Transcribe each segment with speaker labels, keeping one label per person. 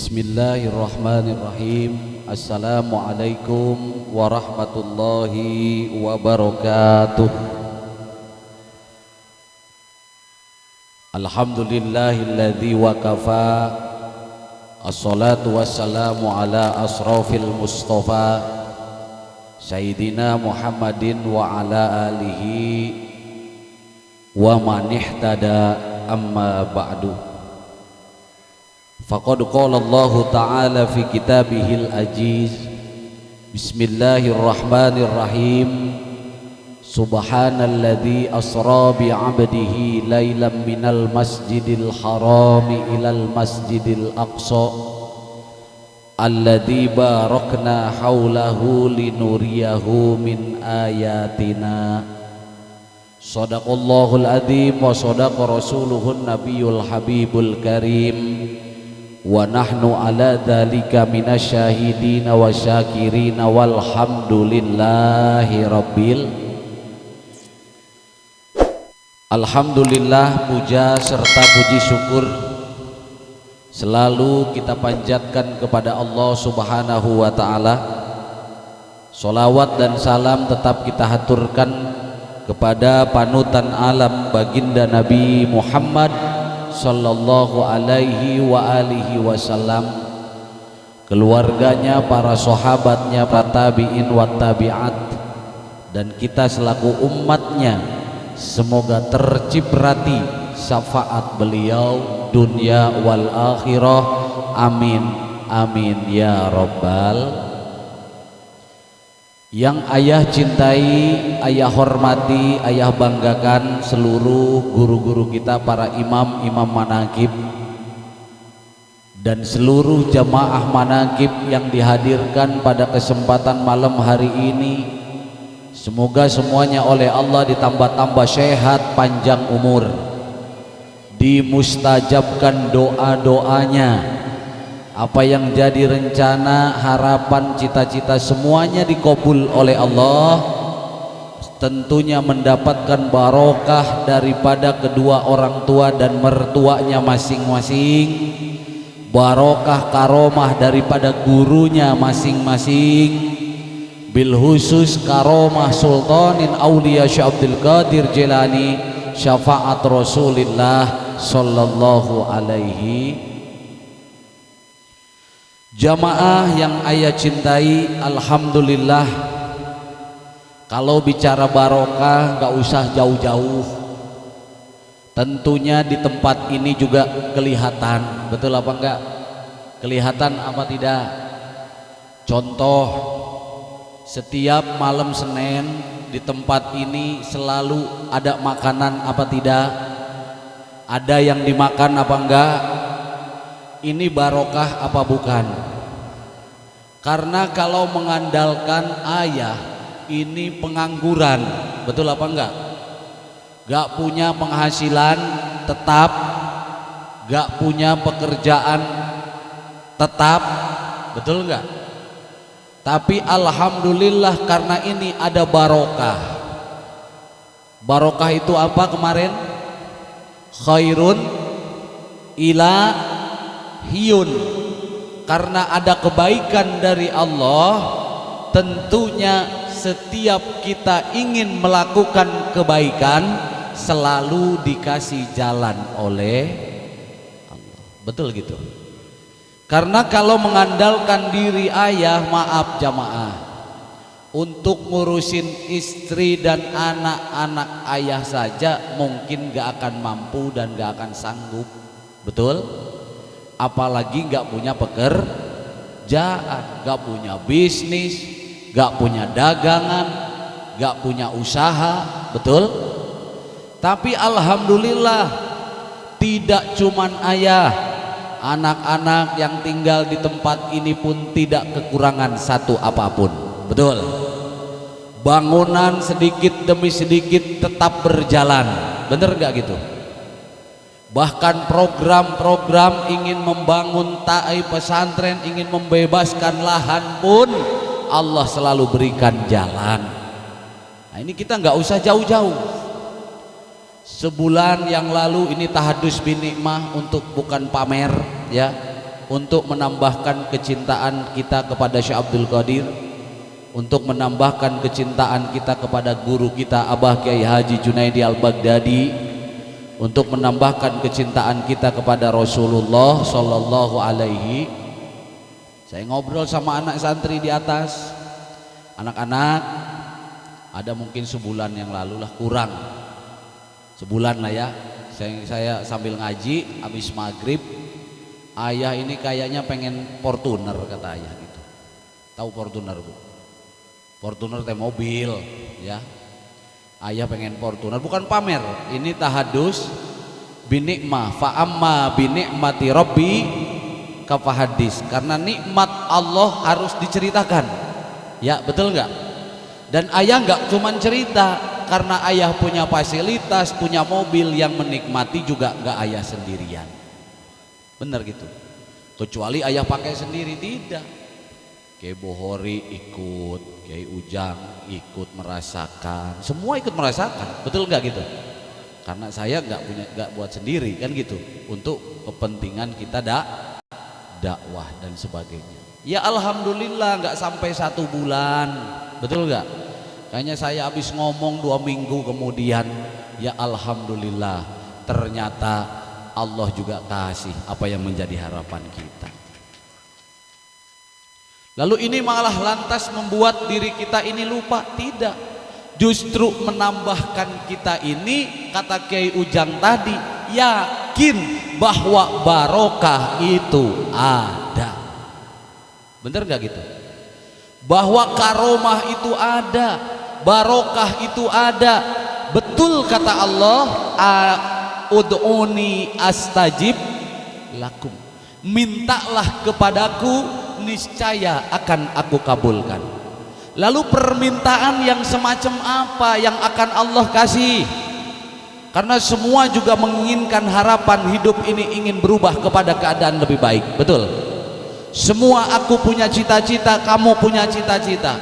Speaker 1: Bismillahirrahmanirrahim. Assalamualaikum warahmatullahi wabarakatuh. Alhamdulillahilladzi wa kafa. Assalatu wassalamu ala asrafil mustafa Sayyidina Muhammadin wa ala alihi wa man ihtada, amma ba'du. Faqad qala Allah Ta'ala fi kitabihil ajiz. Bismillahirrahmanirrahim. Subhanalladzi asra bi'abdihi laylan minal masjidil harami ilal masjidil aqsa alladzi barakna haulahu linuriyahu min ayatina. Shadaqallahul adzim wa shadaqa rasuluhun nabiyul habibul karim. Wa nahnu ala dzalika minasyahidina wa syakirina walhamdulillahi rabbil. Alhamdulillah, puja serta puji syukur selalu kita panjatkan kepada Allah Subhanahu wa ta'ala. Sholawat dan salam tetap kita haturkan kepada panutan alam baginda Nabi Muhammad sallallahu alaihi wa alihi wasallam, keluarganya, para sahabatnya, para tabi'in wa tabi'at, dan kita selaku umatnya. Semoga terciprati syafaat beliau dunia wal akhirah. Amin amin ya rabbal. Yang ayah cintai, ayah hormati, ayah banggakan seluruh guru-guru kita, para imam-imam manaqib dan seluruh jamaah manaqib yang dihadirkan pada kesempatan malam hari ini. Semoga semuanya oleh Allah ditambah-tambah sehat, panjang umur, dimustajabkan doa-doanya. Apa yang jadi rencana, harapan, cita-cita semuanya dikabul oleh Allah. Tentunya mendapatkan barokah daripada kedua orang tua dan mertuanya masing-masing, barokah karomah daripada gurunya masing-masing, bil khusus karomah Sultanin Aulia Syekh Abdul Qadir Jilani, syafaat Rasulullah sallallahu alaihi. Jamaah yang ayah cintai, alhamdulillah, kalau bicara barokah gak usah jauh-jauh. Tentunya di tempat ini juga kelihatan, betul apa enggak? Kelihatan apa tidak? Contoh, setiap malam Senin di tempat ini selalu ada makanan apa tidak? Ada yang dimakan apa enggak? Ini barokah apa bukan? Karena kalau mengandalkan ayah, ini pengangguran, betul apa enggak? Gak punya penghasilan tetap, gak punya pekerjaan tetap, betul enggak? Tapi alhamdulillah karena ini ada barokah. Barokah itu apa kemarin? Khairun ila hiyun. Karena ada kebaikan dari Allah, tentunya setiap kita ingin melakukan kebaikan selalu dikasih jalan oleh Allah. Betul gitu. Karena kalau mengandalkan diri ayah, maaf jamaah, untuk ngurusin istri dan anak-anak ayah saja mungkin gak akan mampu dan gak akan sanggup. Betul? Apalagi gak punya pekerjaan, gak punya bisnis, gak punya dagangan, gak punya usaha, betul? Tapi alhamdulillah tidak cuman ayah, anak-anak yang tinggal di tempat ini pun tidak kekurangan satu apapun, betul? Bangunan sedikit demi sedikit tetap berjalan, bener gak gitu? Bahkan program-program ingin membangun ta'i pesantren, ingin membebaskan lahan pun Allah selalu berikan jalan. Nah ini kita nggak usah jauh-jauh. Sebulan yang lalu ini tahadus bin nikmah, untuk bukan pamer ya, untuk menambahkan kecintaan kita kepada Syekh Abdul Qadir, untuk menambahkan kecintaan kita kepada guru kita Abah Kiai Haji Junaidi Al-Baghdadi, untuk menambahkan kecintaan kita kepada Rasulullah Sallallahu Alaihi. Saya ngobrol sama anak santri di atas, anak-anak, ada mungkin sebulan yang lalu lah, kurang sebulan lah ya, saya sambil ngaji habis maghrib, ayah ini kayaknya pengen Fortuner, kata ayah gitu. Tahu Fortuner Bu? Fortuner teh mobil ya. Ayah pengen Fortuner, bukan pamer, ini tahadus binikmah, fa amma binikmati rabbi kafahadis, karena nikmat Allah harus diceritakan ya, betul nggak? Dan ayah nggak cuman cerita, karena ayah punya fasilitas, punya mobil, yang menikmati juga nggak ayah sendirian, bener gitu. Kecuali ayah pakai sendiri, tidak. Kiai Bohori ikut, Kiai Ujang ikut merasakan, semua ikut merasakan, betul nggak gitu? Karena saya nggak buat sendiri kan gitu, untuk kepentingan kita dakwah dan sebagainya. Ya alhamdulillah nggak sampai 1 bulan, betul nggak? Kayaknya saya habis ngomong 2 minggu kemudian, ya alhamdulillah ternyata Allah juga kasih apa yang menjadi harapan kita. Lalu ini malah lantas membuat diri kita ini lupa? Tidak, justru menambahkan kita ini, kata Kiai Ujang tadi, yakin bahwa barokah itu ada. Bener gak gitu? Bahwa karomah itu ada, barokah itu ada. Betul kata Allah, ud'uni astajib lakum, mintalah kepadaku niscaya akan aku kabulkan. Lalu permintaan yang semacam apa yang akan Allah kasih? Karena semua juga menginginkan harapan hidup ini ingin berubah kepada keadaan lebih baik, betul? Semua, aku punya cita-cita, kamu punya cita-cita,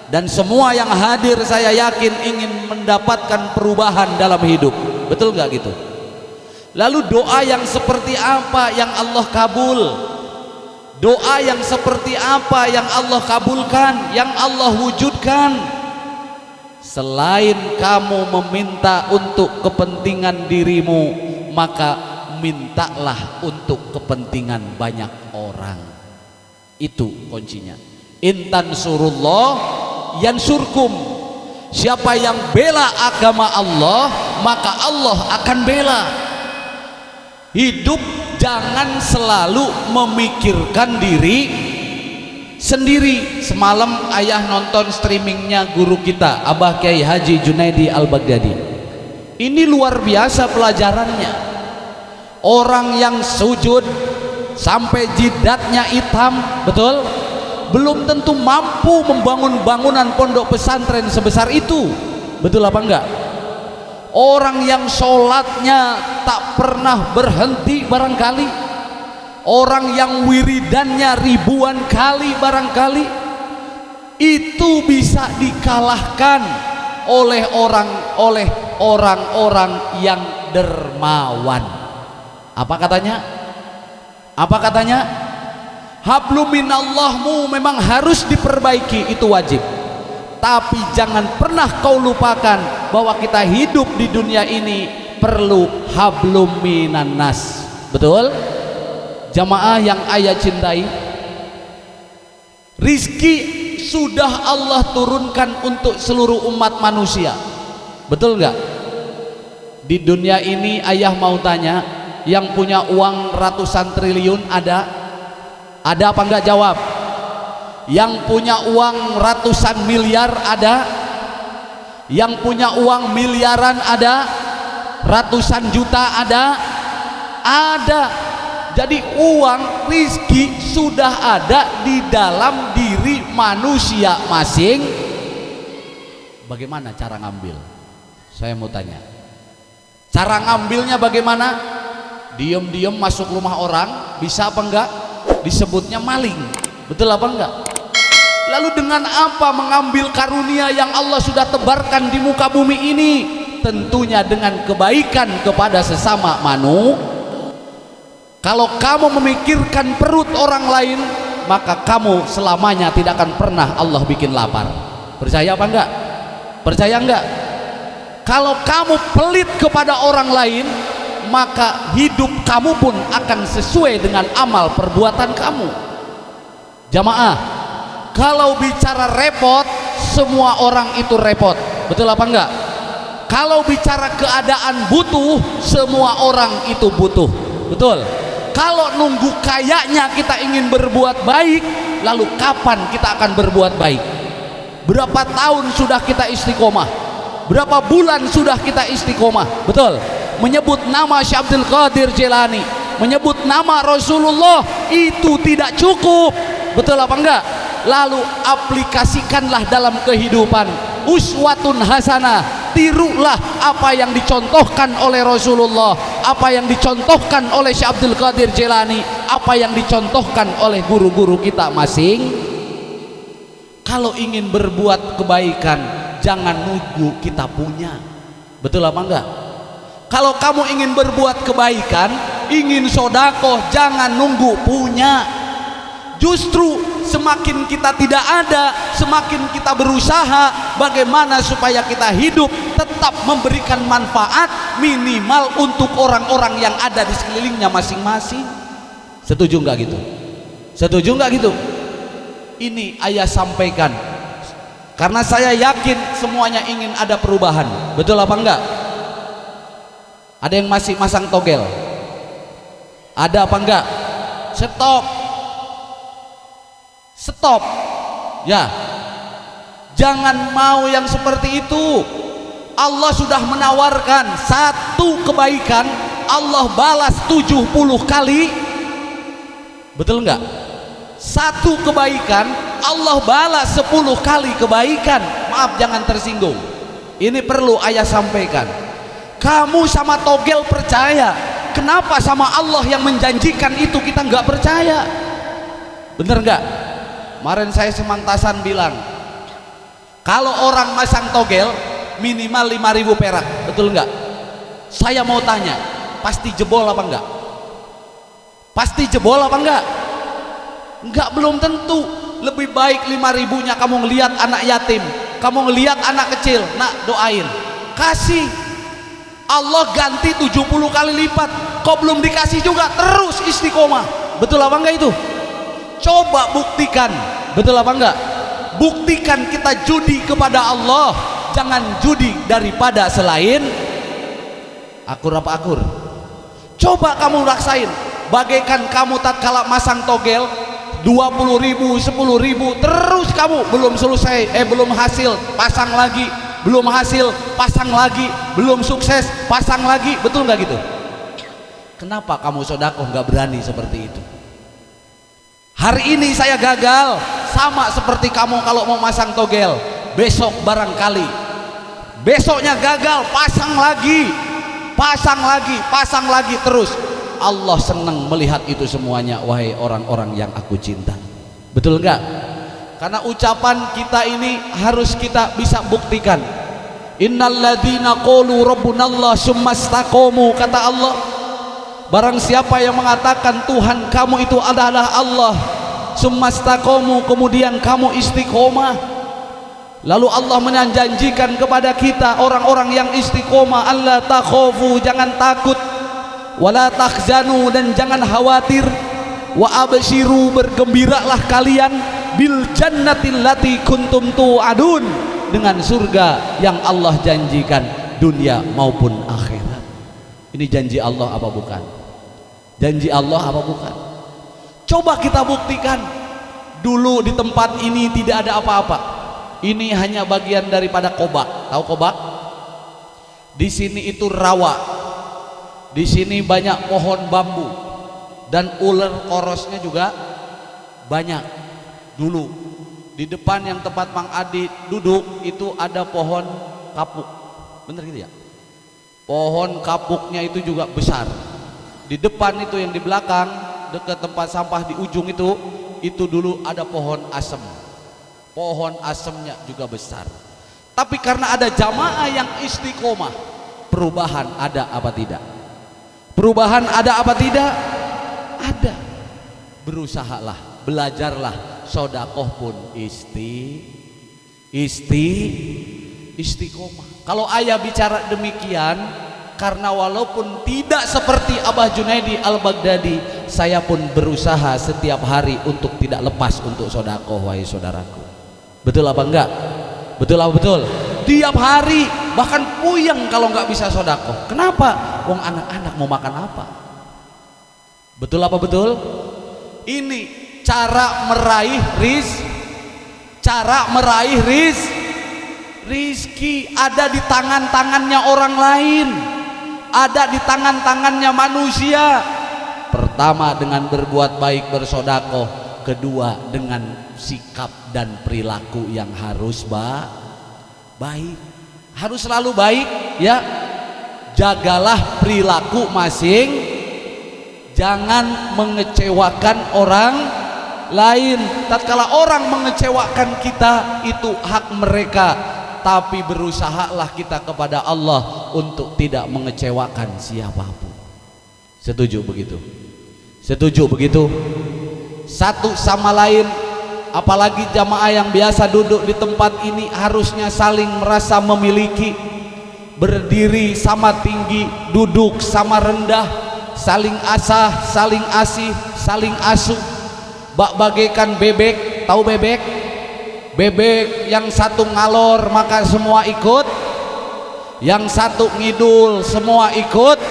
Speaker 1: dan semua yang hadir saya yakin ingin mendapatkan perubahan dalam hidup, betul gak gitu? Lalu doa yang seperti apa yang Allah kabul? Doa yang seperti apa yang Allah kabulkan, yang Allah wujudkan? Selain kamu meminta untuk kepentingan dirimu, maka mintalah untuk kepentingan banyak orang. Itu kuncinya. Intan surullah yansurkum. Siapa yang bela agama Allah, maka Allah akan bela. Hidup jangan selalu memikirkan diri sendiri. Semalam ayah nonton streamingnya guru kita Abah Kiai Haji Junaidi Al-Baghdadi. Ini luar biasa pelajarannya. Orang yang sujud sampai jidatnya hitam, betul? Belum tentu mampu membangun bangunan pondok pesantren sebesar itu, betul apa enggak? Orang yang sholatnya tak pernah berhenti barangkali, orang yang wiridannya ribuan kali barangkali, itu bisa dikalahkan oleh orang-orang yang dermawan. Apa katanya? Apa katanya? Hablum minallahmu memang harus diperbaiki, itu wajib. Tapi jangan pernah kau lupakan bahwa kita hidup di dunia ini perlu hablum minannas. Betul? Jamaah yang ayah cintai, rizki sudah Allah turunkan untuk seluruh umat manusia. Betul nggak? Di dunia ini ayah mau tanya, yang punya uang ratusan triliun ada? Ada apa enggak? Jawab. Yang punya uang ratusan miliar ada? Yang punya uang miliaran ada? Ratusan juta ada? Ada. Jadi uang, rizki sudah ada di dalam diri manusia masing. Bagaimana cara ngambil? Saya mau tanya, cara ngambilnya bagaimana? Diam-diam masuk rumah orang, bisa apa enggak? Disebutnya maling, betul apa enggak? Lalu dengan apa mengambil karunia yang Allah sudah tebarkan di muka bumi ini? Tentunya dengan kebaikan kepada sesama manusia. Kalau kamu memikirkan perut orang lain, maka kamu selamanya tidak akan pernah Allah bikin lapar. Percaya apa enggak? Percaya enggak? Kalau kamu pelit kepada orang lain, maka hidup kamu pun akan sesuai dengan amal perbuatan kamu. Jamaah, kalau bicara repot, semua orang itu repot. Betul apa enggak? Kalau bicara keadaan butuh, semua orang itu butuh. Betul. Kalau nunggu kayaknya kita ingin berbuat baik, lalu kapan kita akan berbuat baik? Berapa tahun sudah kita istiqomah? Berapa bulan sudah kita istiqomah? Betul. Menyebut nama Syekh Abdul Qadir Jilani, menyebut nama Rasulullah itu tidak cukup. Betul apa enggak? Lalu aplikasikanlah dalam kehidupan. Uswatun hasanah. Tirulah apa yang dicontohkan oleh Rasulullah, apa yang dicontohkan oleh Syekh Abdul Qadir Jilani, apa yang dicontohkan oleh guru-guru kita masing. Kalau ingin berbuat kebaikan, jangan nunggu kita punya. Betul apa enggak? Kalau kamu ingin berbuat kebaikan, ingin sodakoh, jangan nunggu punya. Justru semakin kita tidak ada, semakin kita berusaha bagaimana supaya kita hidup tetap memberikan manfaat minimal untuk orang-orang yang ada di sekelilingnya masing-masing. Setuju nggak gitu? Setuju nggak gitu? Ini ayah sampaikan karena saya yakin semuanya ingin ada perubahan. Betul apa enggak? Ada yang masih masang togel? Ada apa enggak? Stop ya, jangan mau yang seperti itu. Allah sudah menawarkan satu kebaikan Allah balas 70 kali. Betul enggak? Satu kebaikan Allah balas 10 kali kebaikan. Maaf, jangan tersinggung, ini perlu ayah sampaikan. Kamu sama togel percaya, kenapa sama Allah yang menjanjikan itu kita nggak percaya? Bener nggak? Kemarin saya semantasan bilang, kalau orang masang togel minimal 5.000 perak, betul nggak? Saya mau tanya, pasti jebol apa enggak? Pasti jebol apa enggak? Enggak, belum tentu. Lebih baik 5.000-nya kamu ngelihat anak yatim, kamu ngelihat anak kecil, nak doain, kasih. Allah ganti 70 kali lipat. Kok belum dikasih juga terus istiqomah? Betul apa enggak itu? Coba buktikan. Betul apa enggak? Buktikan kita judi kepada Allah, jangan judi daripada selain. Akur apa akur? Coba kamu raksain. Bagaikan kamu tatkala masang togel 20.000, 10.000, terus kamu belum selesai, belum hasil, pasang lagi, belum hasil, pasang lagi, belum sukses, pasang lagi. Betul nggak gitu? Kenapa kamu sodakoh nggak berani seperti itu? Hari ini saya gagal, sama seperti kamu kalau mau masang togel. Besok barangkali, besoknya gagal, pasang lagi, pasang lagi, pasang lagi terus. Allah senang melihat itu semuanya, wahai orang-orang yang aku cinta. Betul enggak? Karena ucapan kita ini harus kita bisa buktikan. Innalladzina qalu rabbunallah summastaqamu, kata Allah, barang siapa yang mengatakan Tuhan kamu itu adalah Allah, summastaqamu, kemudian kamu istiqomah, lalu Allah menjanjikan kepada kita orang-orang yang istiqomah, alla takhafu, jangan takut, wala takhzanu, dan jangan khawatir, wa abshiru, bergembiralah kalian, bil jannatil lati kuntum tu'adun, dengan surga yang Allah janjikan dunia maupun akhirat. Ini janji Allah apa bukan? Janji Allah apa bukan? Coba kita buktikan. Dulu di tempat ini tidak ada apa-apa. Ini hanya bagian daripada kobak. Tahu kobak? Di sini itu rawa. Di sini banyak pohon bambu dan ular korosnya juga banyak. Dulu di depan yang tempat Mang Adi duduk itu ada pohon kapuk. Bener gitu ya? Pohon kapuknya itu juga besar. Di depan itu yang di belakang dekat tempat sampah di ujung itu dulu ada pohon asem. Pohon asemnya juga besar. Tapi karena ada jamaah yang istiqomah, perubahan ada apa tidak? Perubahan ada apa tidak? Ada. Berusahalah, belajarlah. Sodakoh pun istiqomah. Kalau ayah bicara demikian, karena walaupun tidak seperti Abah Junaidi Al-Baghdadi, saya pun berusaha setiap hari untuk tidak lepas untuk sodakoh, wahai saudaraku. Betul apa enggak? Betul apa betul? Tiap hari, bahkan puyeng kalau nggak bisa sodakoh. Kenapa? Wong anak-anak mau makan apa? Betul apa betul? Ini cara meraih rizki ada di tangan-tangannya orang lain, ada di tangan-tangannya manusia. Pertama dengan berbuat baik, bersodakoh. Kedua dengan sikap dan perilaku yang harus baik, harus selalu baik ya. Jagalah perilaku masing, jangan mengecewakan orang lain. Tatkala orang mengecewakan kita, itu hak mereka, tapi berusahalah kita kepada Allah untuk tidak mengecewakan siapapun. Setuju begitu? Setuju begitu? Satu sama lain, apalagi jamaah yang biasa duduk di tempat ini, harusnya saling merasa memiliki. Berdiri sama tinggi, duduk sama rendah, saling asah, saling asih, saling asuh. Bagaikan bebek, tahu bebek? Bebek yang satu ngalor maka semua ikut, yang satu ngidul semua ikut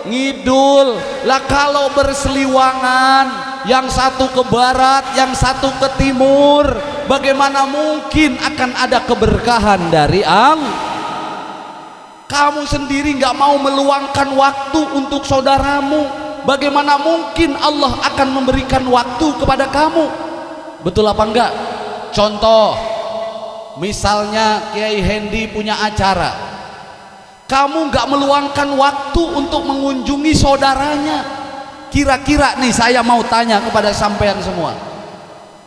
Speaker 1: ngidul. Lah kalau berseliwangan, yang satu ke barat, yang satu ke timur, bagaimana mungkin akan ada keberkahan dari Kamu sendiri nggak mau meluangkan waktu untuk saudaramu, bagaimana mungkin Allah akan memberikan waktu kepada kamu? Betul apa enggak? Contoh, misalnya Kiai Hendi punya acara, kamu nggak meluangkan waktu untuk mengunjungi saudaranya. Kira-kira nih saya mau tanya kepada sampean semua,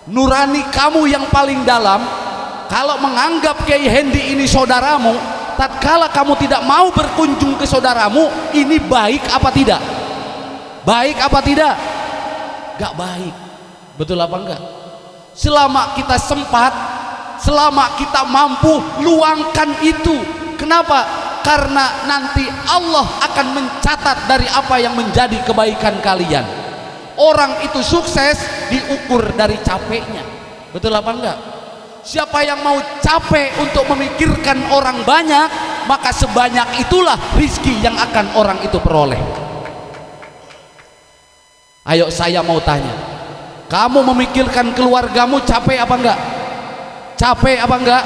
Speaker 1: nurani kamu yang paling dalam, kalau menganggap Kiai Hendi ini saudaramu, tatkala kamu tidak mau berkunjung ke saudaramu, ini baik apa tidak? Baik apa tidak? Gak baik. Betul apa enggak? Selama kita sempat, selama kita mampu, luangkan itu. Kenapa? Karena nanti Allah akan mencatat dari apa yang menjadi kebaikan kalian. Orang itu sukses diukur dari capeknya. Betul apa enggak? Siapa yang mau capek untuk memikirkan orang banyak, maka sebanyak itulah rizki yang akan orang itu peroleh. Ayo saya mau tanya, kamu memikirkan keluargamu capek apa enggak? Capek apa enggak?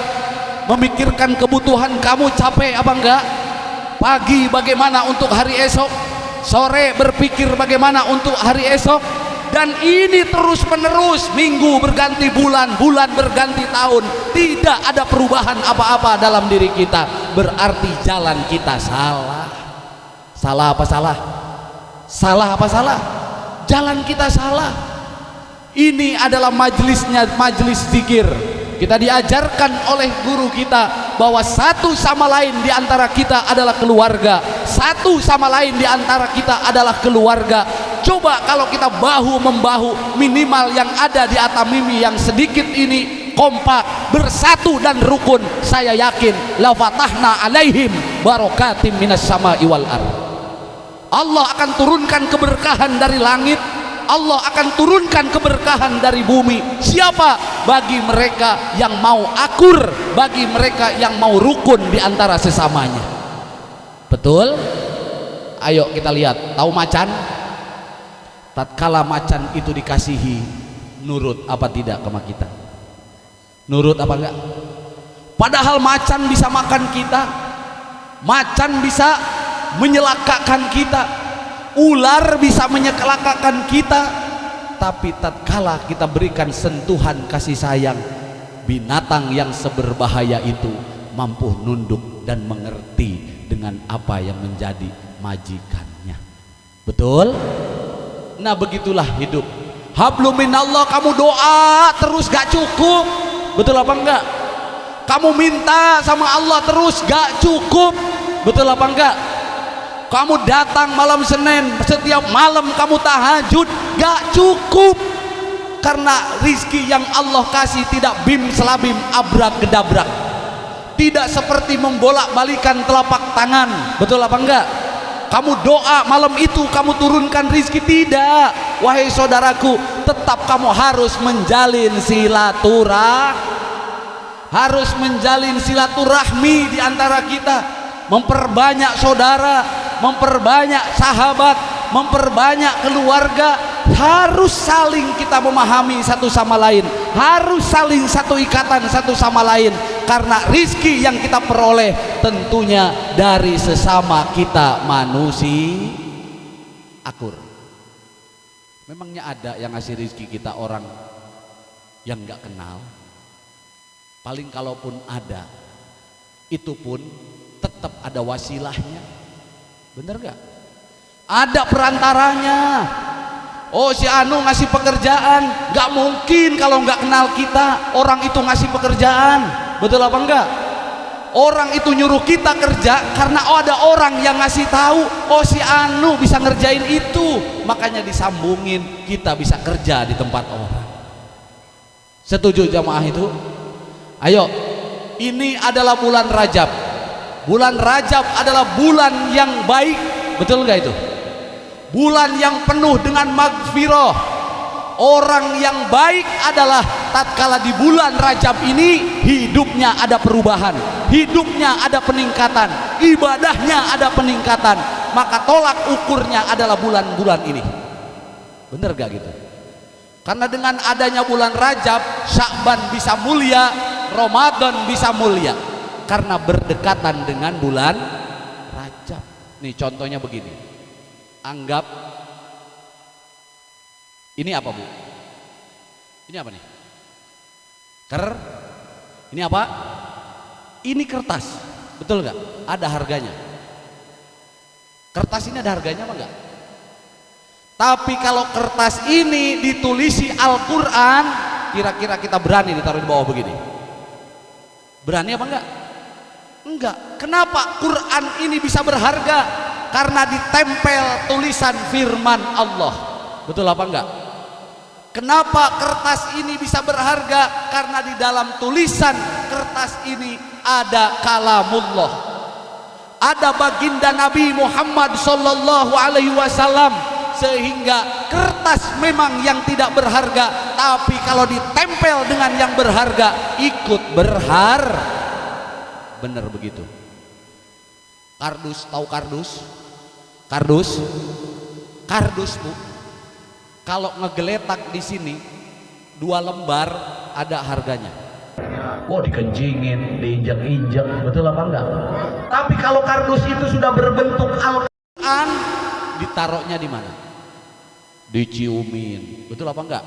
Speaker 1: Memikirkan kebutuhan kamu capek apa enggak? Pagi bagaimana untuk hari esok, sore berpikir bagaimana untuk hari esok, dan ini terus menerus, minggu berganti bulan, bulan berganti tahun, tidak ada perubahan apa-apa dalam diri kita. Berarti jalan kita salah. Salah apa salah? Salah apa salah? Jalan kita salah. Ini adalah majelisnya, majelis zikir. Kita diajarkan oleh guru kita bahwa satu sama lain di antara kita adalah keluarga. Satu sama lain di antara kita adalah keluarga. Coba kalau kita bahu membahu, minimal yang ada di Atamimi yang sedikit ini kompak, bersatu dan rukun, saya yakin la fatahna alaihim barakatim minas sama'i wal ardh. Allah akan turunkan keberkahan dari langit, Allah akan turunkan keberkahan dari bumi. Siapa? Bagi mereka yang mau akur, bagi mereka yang mau rukun di antara sesamanya. Betul? Ayo kita lihat, tahu macan? Tatkala macan itu dikasihi, nurut apa tidak sama kita? Nurut apa enggak? Padahal macan bisa makan kita, macan bisa menyelakakan kita, ular bisa menyelakakan kita, tapi tatkala kita berikan sentuhan kasih sayang, binatang yang seberbahaya itu mampu nunduk dan mengerti dengan apa yang menjadi majikannya. Betul? Nah begitulah hidup. Hablum minallah, kamu doa terus gak cukup. Betul apa enggak? Kamu minta sama Allah terus gak cukup. Betul apa enggak? Kamu datang malam Senin, setiap malam kamu tahajud, gak cukup. Karena rizki yang Allah kasih tidak bim selabim abrak gedabrak, tidak seperti membolak-balikan telapak tangan. Betul apa enggak? Kamu doa malam itu kamu turunkan rizki, tidak. Wahai saudaraku, tetap kamu harus menjalin silaturahmi di antara kita, memperbanyak saudara, memperbanyak sahabat, memperbanyak keluarga. Harus saling kita memahami satu sama lain, harus saling satu ikatan satu sama lain, karena rizki yang kita peroleh tentunya dari sesama kita manusia akur. Memangnya ada yang ngasih rizki kita orang yang nggak kenal? Paling kalaupun ada, itu pun tetap ada wasilahnya. Bener gak? Ada perantaranya. Oh, si Anu ngasih pekerjaan, gak mungkin kalau nggak kenal kita orang itu ngasih pekerjaan. Betul apa enggak? Orang itu nyuruh kita kerja karena ada orang yang ngasih tahu, oh si Anu bisa ngerjain itu, makanya disambungin kita bisa kerja di tempat orang. Setuju jamaah itu? Ayo, ini adalah bulan Rajab. Bulan Rajab adalah bulan yang baik, betul nggak itu? Bulan yang penuh dengan magfirah. Orang yang baik adalah tatkala di bulan Rajab ini hidupnya ada perubahan, hidupnya ada peningkatan, ibadahnya ada peningkatan. Maka tolak ukurnya adalah bulan-bulan ini. Bener gak gitu? Karena dengan adanya bulan Rajab, Sya'ban bisa mulia, Ramadan bisa mulia, karena berdekatan dengan bulan Rajab. Nih contohnya begini. Anggap ini apa, Bu? Ini apa nih? Ini apa? Ini kertas. Betul nggak? Ada harganya. Kertas ini ada harganya apa enggak? Tapi kalau kertas ini ditulisi Al-Quran, kira-kira kita berani ditaruh di bawah begini? Berani apa enggak? Enggak. Kenapa Quran ini bisa berharga? Karena ditempel tulisan firman Allah. Betul apa enggak? Kenapa kertas ini bisa berharga? Karena di dalam tulisan kertas ini ada kalamullah, ada baginda Nabi Muhammad sallallahu alaihi wasallam, sehingga kertas memang yang tidak berharga, tapi kalau ditempel dengan yang berharga ikut berharga. Benar begitu. Kardus, tahu kardus? Kardus Bu, kalau ngegeletak di sini 2 lembar ada harganya. Oh, dikencingin, diinjak-injak, betul apa enggak? Tapi kalau kardus itu sudah berbentuk Al-Quran, ditaruhnya di mana? Diciumin, betul apa enggak?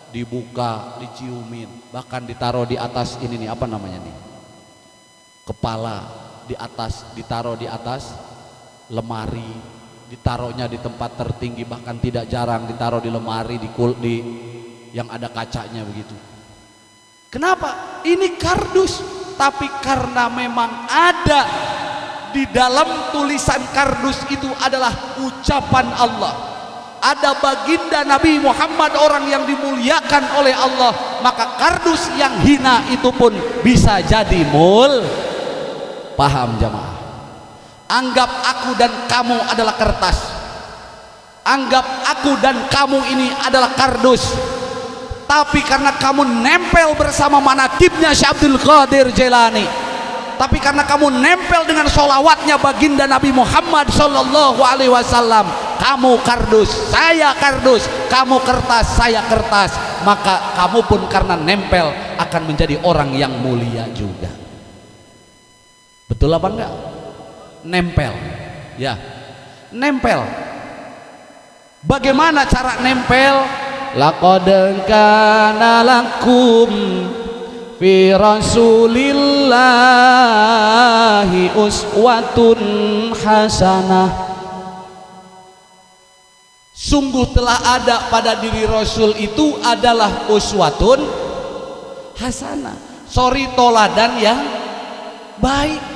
Speaker 1: Dibuka, diciumin, bahkan ditaruh di atas ini nih, apa namanya nih? Kepala, di atas, ditaruh di atas lemari, ditaruhnya di tempat tertinggi, bahkan tidak jarang ditaruh di lemari di yang ada kacanya begitu. Kenapa? Ini kardus, tapi karena memang ada di dalam tulisan kardus itu adalah ucapan Allah, ada baginda Nabi Muhammad, orang yang dimuliakan oleh Allah, maka kardus yang hina itu pun bisa jadi paham jamaah? Anggap aku dan kamu adalah kertas, anggap aku dan kamu ini adalah kardus, tapi karena kamu nempel bersama manakibnya Syekh Abdul Qadir Jailani, tapi karena kamu nempel dengan sholawatnya baginda Nabi Muhammad sallallahu alaihi wasallam, kamu kardus, saya kardus, kamu kertas, saya kertas, maka kamu pun karena nempel akan menjadi orang yang mulia juga. Betul apa enggak? Nempel, ya, nempel. Bagaimana cara nempel? Laqad kana lakum fi rasulillahi uswatun hasanah. Sungguh telah ada pada diri Rasul itu adalah uswatun hasanah, sori toladan yang baik.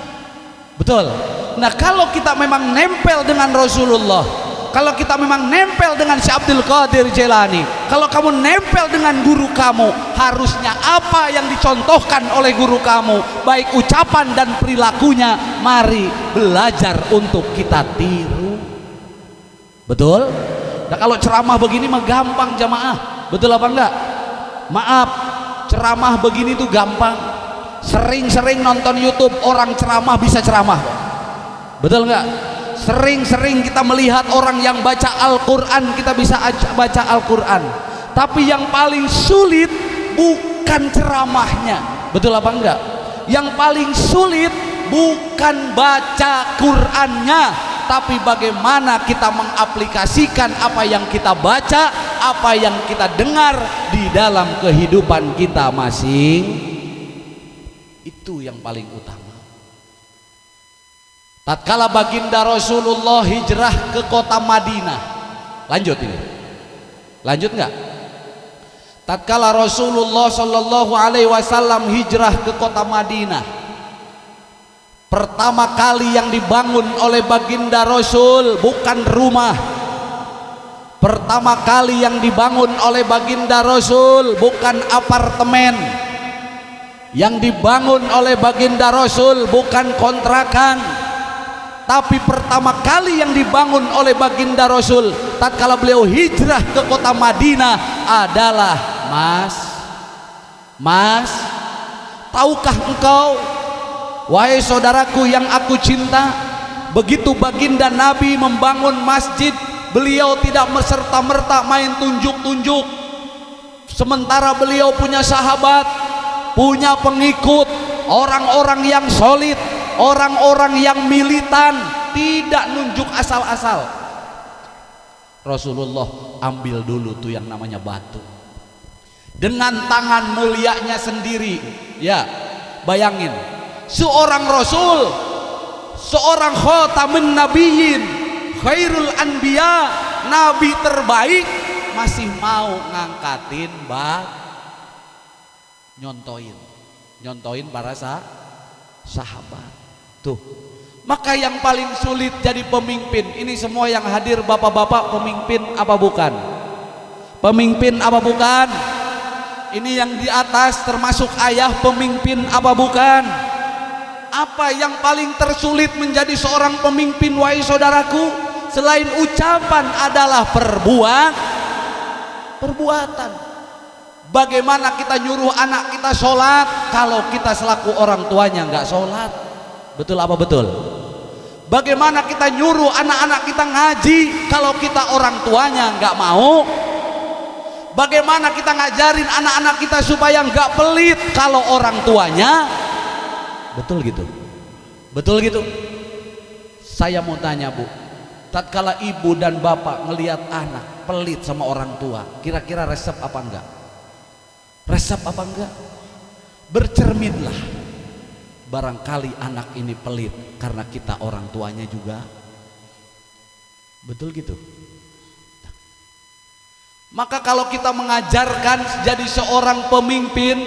Speaker 1: Betul. Nah, kalau kita memang nempel dengan Rasulullah, kalau kita memang nempel dengan Syekh Abdul Qadir Jailani, kalau kamu nempel dengan guru kamu, harusnya apa yang dicontohkan oleh guru kamu, baik ucapan dan perilakunya, mari belajar untuk kita tiru. Betul? Nah, kalau ceramah begini mah gampang jamaah. Betul apa enggak? Maaf, ceramah begini tuh gampang. Sering-sering nonton YouTube orang ceramah bisa ceramah. Betul enggak? Sering-sering kita melihat orang yang baca Al-Quran, kita bisa baca Al-Quran. Tapi yang paling sulit bukan ceramahnya. Betul apa enggak? Yang paling sulit bukan baca Qurannya, tapi bagaimana kita mengaplikasikan apa yang kita baca, apa yang kita dengar di dalam kehidupan kita masing. Itu yang paling utama. Tatkala baginda Rasulullah hijrah ke kota Madinah, lanjut ini, lanjut nggak? Tatkala Rasulullah Shallallahu Alaihi Wasallam hijrah ke kota Madinah, pertama kali yang dibangun oleh baginda Rasul bukan rumah. Pertama kali yang dibangun oleh baginda Rasul bukan apartemen. Yang dibangun oleh baginda Rasul bukan kontrakan, tapi pertama kali yang dibangun oleh baginda Rasul tatkala beliau hijrah ke kota Madinah adalah Mas, tahukah engkau, wahai saudaraku yang aku cinta, begitu baginda Nabi membangun masjid, beliau tidak serta-merta main tunjuk-tunjuk. Sementara beliau punya sahabat, punya pengikut, orang-orang yang solid, orang-orang yang militan, tidak nunjuk asal-asal. Rasulullah ambil dulu tuh yang namanya batu dengan tangan mulianya sendiri. Ya, bayangin, seorang Rasul, seorang khatamun nabiyyin, khairul anbiya, nabi terbaik, masih mau ngangkatin nyontoin para sahabat tuh. Maka yang paling sulit jadi pemimpin, ini semua yang hadir bapak-bapak, pemimpin apa bukan? Pemimpin apa bukan? Ini yang di atas termasuk ayah, pemimpin apa bukan? Apa yang paling tersulit menjadi seorang pemimpin, wahai saudaraku? Selain ucapan adalah perbuatan. Bagaimana kita nyuruh anak kita sholat kalau kita selaku orang tuanya nggak sholat? Betul apa betul? Bagaimana kita nyuruh anak-anak kita ngaji kalau kita orang tuanya nggak mau? Bagaimana kita ngajarin anak-anak kita supaya nggak pelit kalau orang tuanya? Betul gitu? Betul gitu? Saya mau tanya Bu, tatkala ibu dan bapak ngelihat anak pelit sama orang tua, kira-kira resep apa enggak? Resep apa enggak? Bercerminlah, barangkali anak ini pelit karena kita orang tuanya juga. Betul gitu? Maka kalau kita mengajarkan jadi seorang pemimpin,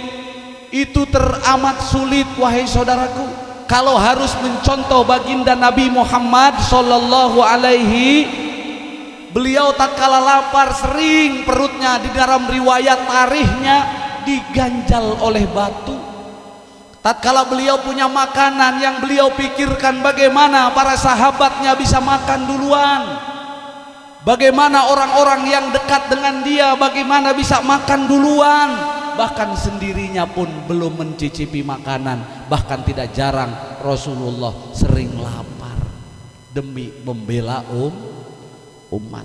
Speaker 1: itu teramat sulit wahai saudaraku. Kalau harus mencontoh baginda Nabi Muhammad Sallallahu Alaihi, beliau tatkala lapar sering perutnya di dalam riwayat tarikhnya diganjal oleh batu. Tatkala beliau punya makanan yang beliau pikirkan bagaimana para sahabatnya bisa makan duluan, bagaimana orang-orang yang dekat dengan dia bagaimana bisa makan duluan, bahkan sendirinya pun belum mencicipi makanan. Bahkan tidak jarang Rasulullah sering lapar demi membela umat.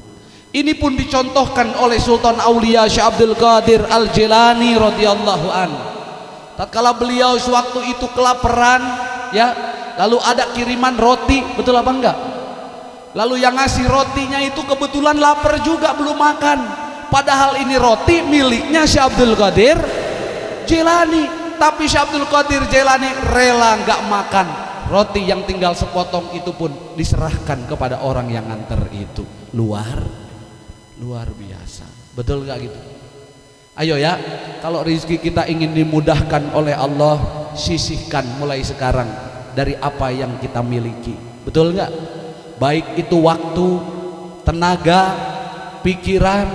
Speaker 1: Ini pun dicontohkan oleh Sultan Aulia Syekh Abdul Qadir Al-Jilani radhiyallahu an. Tatkala beliau sewaktu itu kelaparan, ya, lalu ada kiriman roti, betul apa enggak? Lalu yang ngasih rotinya itu kebetulan lapar juga, belum makan. Padahal ini roti miliknya Syekh Abdul Qadir Jilani, tapi Syekh Abdul Qadir Jilani rela enggak makan. Roti yang tinggal sepotong itu pun diserahkan kepada orang yang nganter itu. Luar biasa, betul gak gitu? Ayo ya, kalau rezeki kita ingin dimudahkan oleh Allah, sisihkan mulai sekarang dari apa yang kita miliki. Betul nggak? Baik itu waktu, tenaga, pikiran,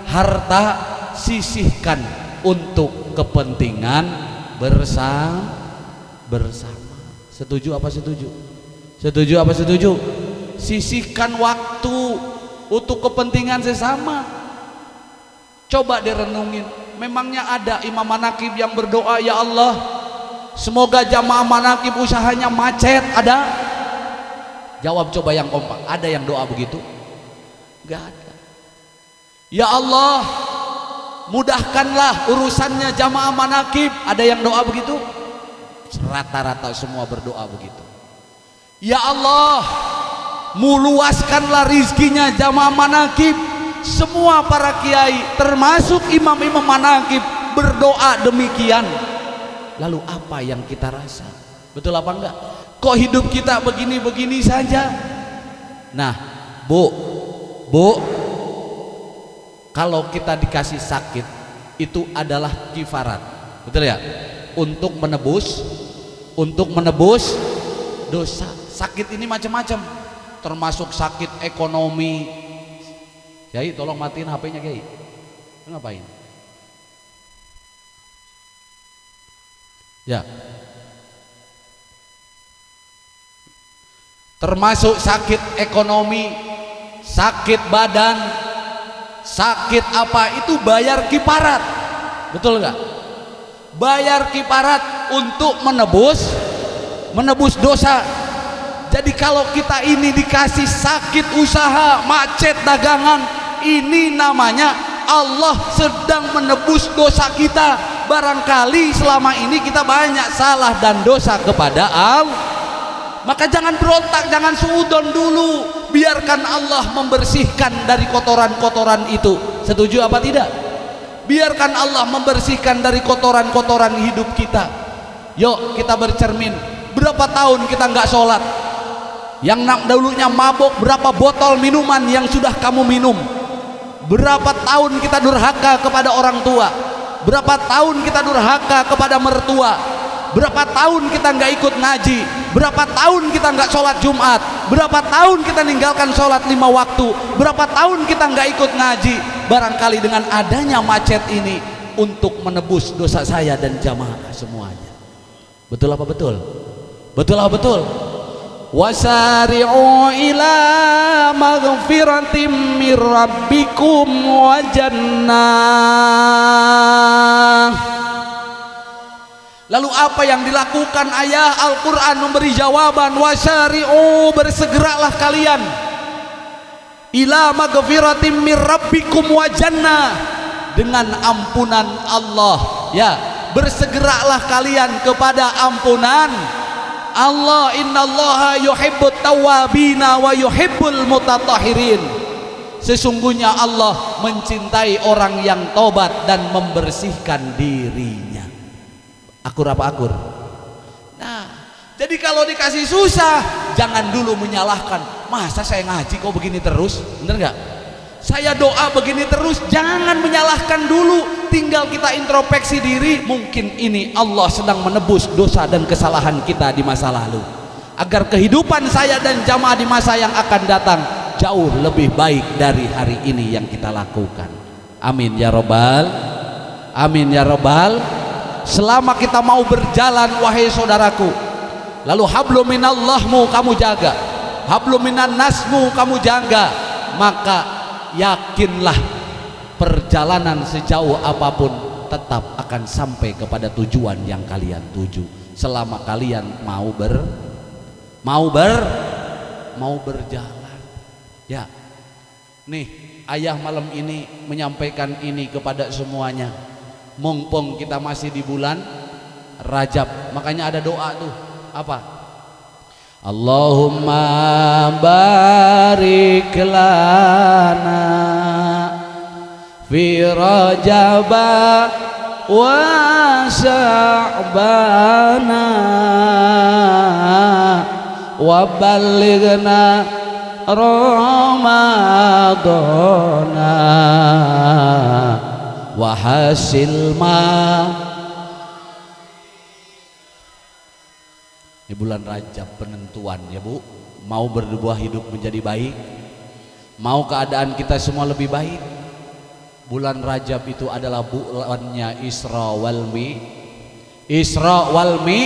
Speaker 1: harta, sisihkan untuk kepentingan bersama. Setuju apa setuju? Setuju apa setuju? Sisihkan waktu untuk kepentingan sesama. Coba direnungin, memangnya ada imam manakib yang berdoa, ya Allah semoga jamaah manakib usahanya macet? Ada? Jawab coba yang kompak, ada yang doa begitu? Gak ada. Ya Allah mudahkanlah urusannya jamaah manakib, ada yang doa begitu? Rata-rata semua berdoa begitu. Ya Allah meluaskanlah rizkinya jamaah manakib. Semua para kiai termasuk imam-imam manakib berdoa demikian. Lalu apa yang kita rasa? Betul apa enggak? Kok hidup kita begini-begini saja? Nah, Bu, kalau kita dikasih sakit itu adalah kifarat, betul ya? Untuk menebus dosa. Sakit ini macam-macam, termasuk sakit ekonomi. Kiai tolong matiin HP-nya Kiai. Ngapain? Ya. Termasuk sakit ekonomi, sakit badan, sakit apa itu bayar kifarat. Betul nggak? Bayar kifarat untuk menebus dosa. Jadi kalau kita ini dikasih sakit usaha, macet dagangan, ini namanya Allah sedang menebus dosa kita. Barangkali selama ini kita banyak salah dan dosa kepada Allah. Maka jangan berontak, jangan suudon dulu. Biarkan Allah membersihkan dari kotoran-kotoran itu. Setuju apa tidak? Biarkan Allah membersihkan dari kotoran-kotoran hidup kita. Yuk kita bercermin. Berapa tahun kita nggak sholat? Yang dulunya mabuk, berapa botol minuman yang sudah kamu minum? Berapa tahun kita durhaka kepada orang tua? Berapa tahun kita durhaka kepada mertua? Berapa tahun kita nggak ikut ngaji? Berapa tahun kita nggak sholat Jumat? Berapa tahun kita ninggalkan sholat 5 waktu? Berapa tahun kita nggak ikut ngaji? Barangkali dengan adanya macet ini untuk menebus dosa saya dan jamaah semuanya. Betul apa betul? Betul apa betul? Wasari'u ila maghfiratim mir rabbikum wa jannah. Lalu apa yang dilakukan ayah Al-Quran memberi jawaban, wasari'u, bersegeralah kalian ila maghfiratim mir rabbikum wa jannah, dengan ampunan Allah, ya, bersegeralah kalian kepada ampunan Allah. Innallaha yuhibbut tawwabina wa yuhibbul mutatahhirin. Sesungguhnya Allah mencintai orang yang tobat dan membersihkan dirinya. Akur apa akur? Nah, jadi kalau dikasih susah jangan dulu menyalahkan. Masa saya ngaji kok begini terus? Bener nggak? Saya doa begini terus, jangan menyalahkan dulu. Tinggal kita introspeksi diri. Mungkin ini Allah sedang menebus dosa dan kesalahan kita di masa lalu, agar kehidupan saya dan jamaah di masa yang akan datang jauh lebih baik dari hari ini yang kita lakukan. Amin ya robbal, amin ya robbal. Selama kita mau berjalan, wahai saudaraku, lalu hablum minallahmu kamu jaga, hablum minan nasmu kamu jaga, maka yakinlah perjalanan sejauh apapun tetap akan sampai kepada tujuan yang kalian tuju, selama kalian mau berjalan. Ya, nih ayah malam ini menyampaikan ini kepada semuanya. Mumpung kita masih di bulan Rajab, makanya ada doa tuh, apa? Allahumma barik lana fi Rajaba wa Sya'bana wa ballighna Ramadana wa hasil ma. Di bulan Rajab penentuan ya Bu, mau berbuah hidup menjadi baik, mau keadaan kita semua lebih baik. Bulan Rajab itu adalah bulannya Isra wal Mi.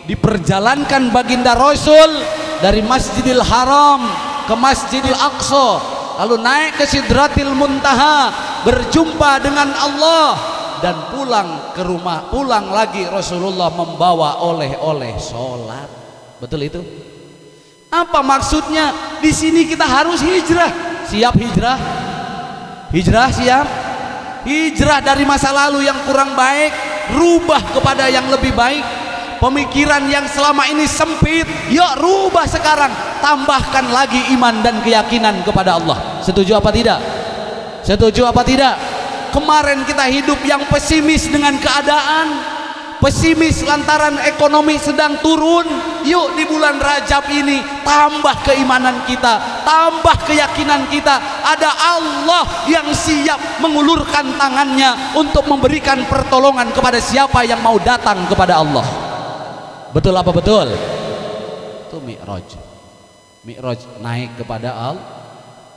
Speaker 1: Diperjalankan baginda Rasul dari Masjidil Haram ke Masjidil Aqsa, lalu naik ke Sidratil Muntaha, berjumpa dengan Allah, dan pulang ke rumah, pulang lagi Rasulullah membawa oleh-oleh sholat. Betul itu? Apa maksudnya? Di sini kita harus hijrah. Siap hijrah? Hijrah siap? Hijrah dari masa lalu yang kurang baik, rubah kepada yang lebih baik. Pemikiran yang selama ini sempit, yuk rubah sekarang. Tambahkan lagi iman dan keyakinan kepada Allah. Setuju apa tidak? Setuju apa tidak? Kemarin kita hidup yang pesimis dengan keadaan, pesimis lantaran ekonomi sedang turun. Yuk di bulan Rajab ini tambah keimanan kita, tambah keyakinan kita. Ada Allah yang siap mengulurkan tangannya untuk memberikan pertolongan kepada siapa yang mau datang kepada Allah. Betul apa betul? Itu Mi'raj naik kepada Allah.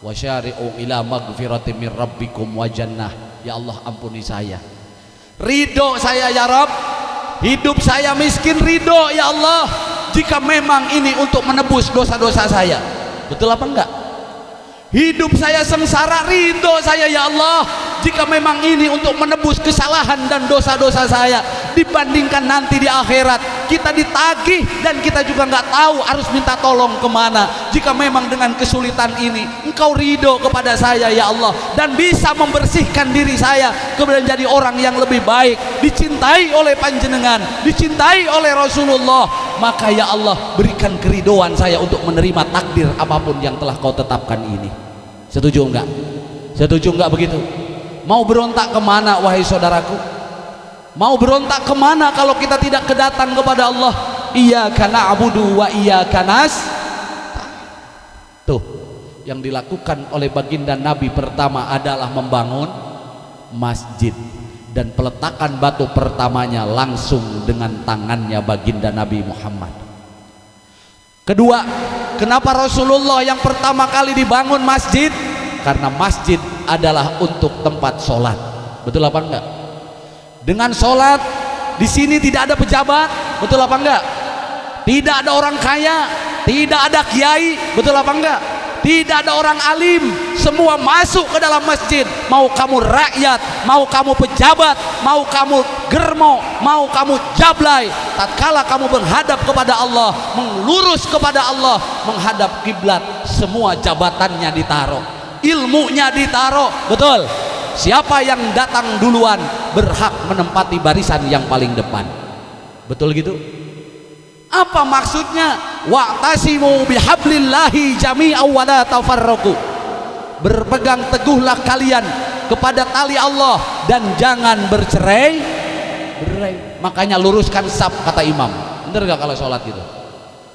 Speaker 1: Wasyari'u ila magfiratin min rabbikum wa jannah. Ya Allah ampuni saya, ridho saya ya Rabb, hidup saya miskin, ridho ya Allah jika memang ini untuk menebus dosa-dosa saya. Betul apa enggak? Hidup saya sengsara, ridho saya ya Allah jika memang ini untuk menebus kesalahan dan dosa-dosa saya. Dibandingkan nanti di akhirat kita ditagih dan kita juga nggak tahu harus minta tolong kemana. Jika memang dengan kesulitan ini Engkau ridho kepada saya ya Allah, dan bisa membersihkan diri saya kemudian jadi orang yang lebih baik, dicintai oleh panjenengan, dicintai oleh Rasulullah, maka ya Allah berikan keridhoan saya untuk menerima takdir apapun yang telah Kau tetapkan ini. Setuju enggak? Setuju enggak begitu? Mau berontak kemana wahai saudaraku? Mau berontak kemana kalau kita tidak kedatang kepada Allah? Iyyaka na'budu wa iyyaka nasta'in. Tuh, yang dilakukan oleh baginda Nabi pertama adalah membangun masjid, dan peletakan batu pertamanya langsung dengan tangannya baginda Nabi Muhammad. Kedua, kenapa Rasulullah yang pertama kali dibangun masjid? Karena masjid adalah untuk tempat sholat. Betul apa enggak? Dengan sholat di sini tidak ada pejabat, betul apa enggak? Tidak ada orang kaya, tidak ada kiai, betul apa enggak? Tidak ada orang alim, semua masuk ke dalam masjid. Mau kamu rakyat, mau kamu pejabat, mau kamu germo, mau kamu jablay, tatkala kamu menghadap kepada Allah, melurus kepada Allah, menghadap kiblat, semua jabatannya ditaruh, ilmunya ditaruh, betul? Siapa yang datang duluan berhak menempati barisan yang paling depan. Betul gitu? Apa maksudnya? Wa'tasimu bihablillahi jami'an wa la tafarraqu. Berpegang teguhlah kalian kepada tali Allah dan jangan bercerai-berai. Makanya luruskan saf kata imam. Bener gak kalau sholat gitu?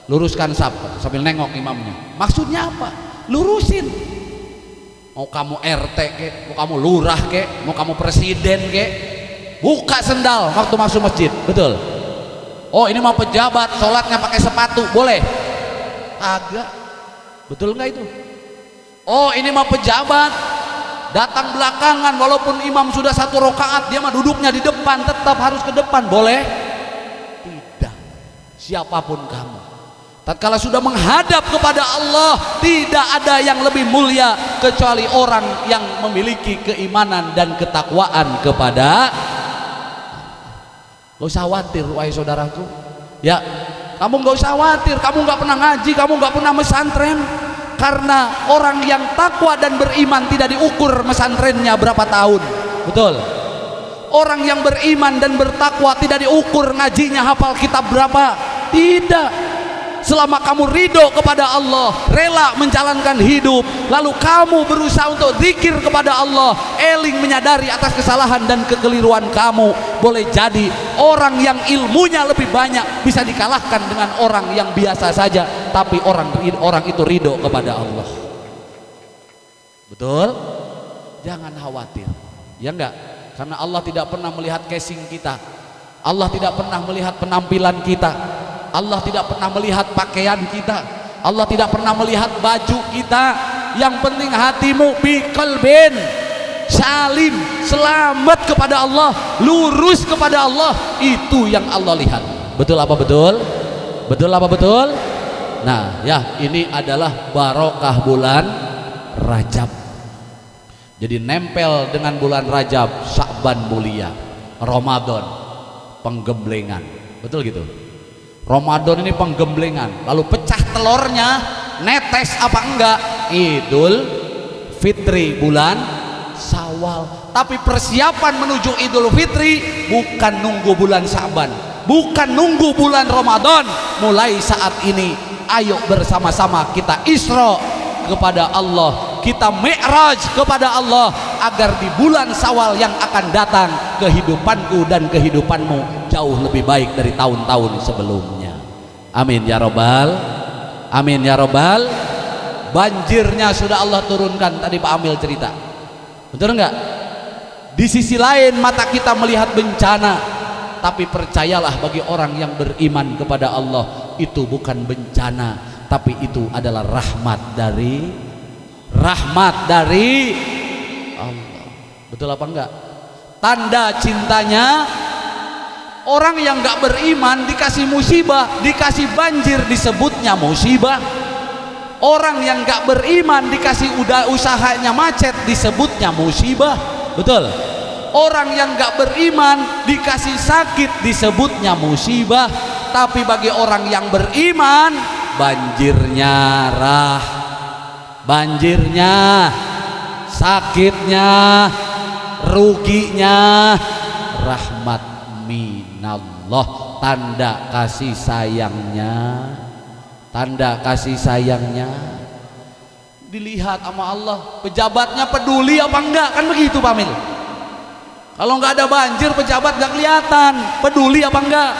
Speaker 1: Luruskan saf sambil nengok imamnya. Maksudnya apa? Lurusin. Mau kamu RT ke, mau kamu lurah ke, mau kamu presiden ke, buka sendal waktu masuk masjid. Betul? Oh ini mau pejabat sholatnya pakai sepatu, boleh? Agak. Betul nggak itu? Oh ini mau pejabat datang belakangan, walaupun imam sudah 1 rakaat dia mah duduknya di depan, tetap harus ke depan, boleh? Tidak. Siapapun kamu, tatkala sudah menghadap kepada Allah, tidak ada yang lebih mulia kecuali orang yang memiliki keimanan dan ketakwaan kepada. Gak usah khawatir wahai saudaraku ya, kamu gak usah khawatir, kamu gak pernah ngaji, kamu gak pernah mesantren, karena orang yang takwa dan beriman tidak diukur mesantrennya berapa tahun. Betul? Orang yang beriman dan bertakwa tidak diukur ngajinya hafal kitab berapa, tidak. Selama kamu ridho kepada Allah, rela menjalankan hidup, lalu kamu berusaha untuk zikir kepada Allah, eling menyadari atas kesalahan dan kekeliruan kamu, boleh jadi orang yang ilmunya lebih banyak bisa dikalahkan dengan orang yang biasa saja, tapi orang itu ridho kepada Allah. Betul? Jangan khawatir, ya enggak? Karena Allah tidak pernah melihat casing kita, Allah tidak pernah melihat penampilan kita, Allah tidak pernah melihat pakaian kita, Allah tidak pernah melihat baju kita. Yang penting hatimu biqalbin salim, selamat kepada Allah, lurus kepada Allah, itu yang Allah lihat. Betul apa betul? Betul apa betul? Nah ya, ini adalah barokah bulan Rajab. Jadi nempel dengan bulan Rajab, Sya'ban mulia, Ramadan penggemblengan. Betul gitu? Ramadan ini penggemblengan, lalu pecah telurnya, netes apa enggak? Idul Fitri bulan Syawal. Tapi persiapan menuju Idul Fitri bukan nunggu bulan Sya'ban, bukan nunggu bulan Ramadan. Mulai saat ini ayo bersama-sama kita Isra kepada Allah, kita Mi'raj kepada Allah, agar di bulan Syawal yang akan datang kehidupanku dan kehidupanmu jauh lebih baik dari tahun-tahun sebelumnya. Amin ya robbal, amin ya robbal. Banjirnya sudah Allah turunkan, tadi Pak Amil cerita, betul enggak? Di sisi lain mata kita melihat bencana, tapi percayalah bagi orang yang beriman kepada Allah, itu bukan bencana, tapi itu adalah rahmat dari Allah. Betul apa enggak? Tanda cintanya, orang yang enggak beriman dikasih musibah, dikasih banjir disebutnya musibah. Orang yang enggak beriman dikasih usahanya macet disebutnya musibah. Betul? Orang yang enggak beriman dikasih sakit disebutnya musibah. Tapi bagi orang yang beriman, banjirnya banjirnya, sakitnya, ruginya rahmat minallah, tanda kasih sayangnya, tanda kasih sayangnya dilihat sama Allah. Pejabatnya peduli apa enggak, kan begitu Pak Mil? Kalau enggak ada banjir, pejabat enggak kelihatan peduli apa enggak.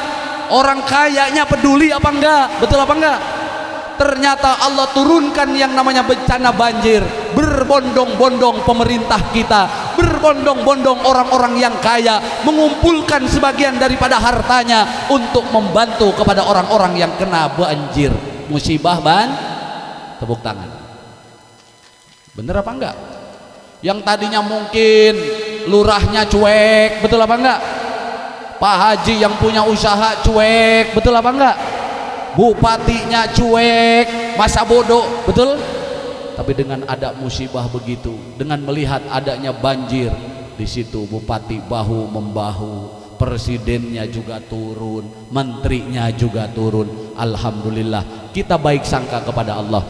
Speaker 1: Orang kayanya peduli apa enggak, betul apa enggak? Ternyata Allah turunkan yang namanya bencana banjir, berbondong-bondong pemerintah kita, berbondong-bondong orang-orang yang kaya, mengumpulkan sebagian daripada hartanya untuk membantu kepada orang-orang yang kena banjir. Musibah tepuk tangan. Bener apa enggak? Yang tadinya mungkin lurahnya cuek, betul apa enggak? Pak Haji yang punya usaha cuek, betul apa enggak? Bupatinya cuek, masa bodoh, betul? Tapi dengan ada musibah begitu, dengan melihat adanya banjir, di situ bupati bahu membahu, presidennya juga turun, menterinya juga turun. Alhamdulillah, kita baik sangka kepada Allah.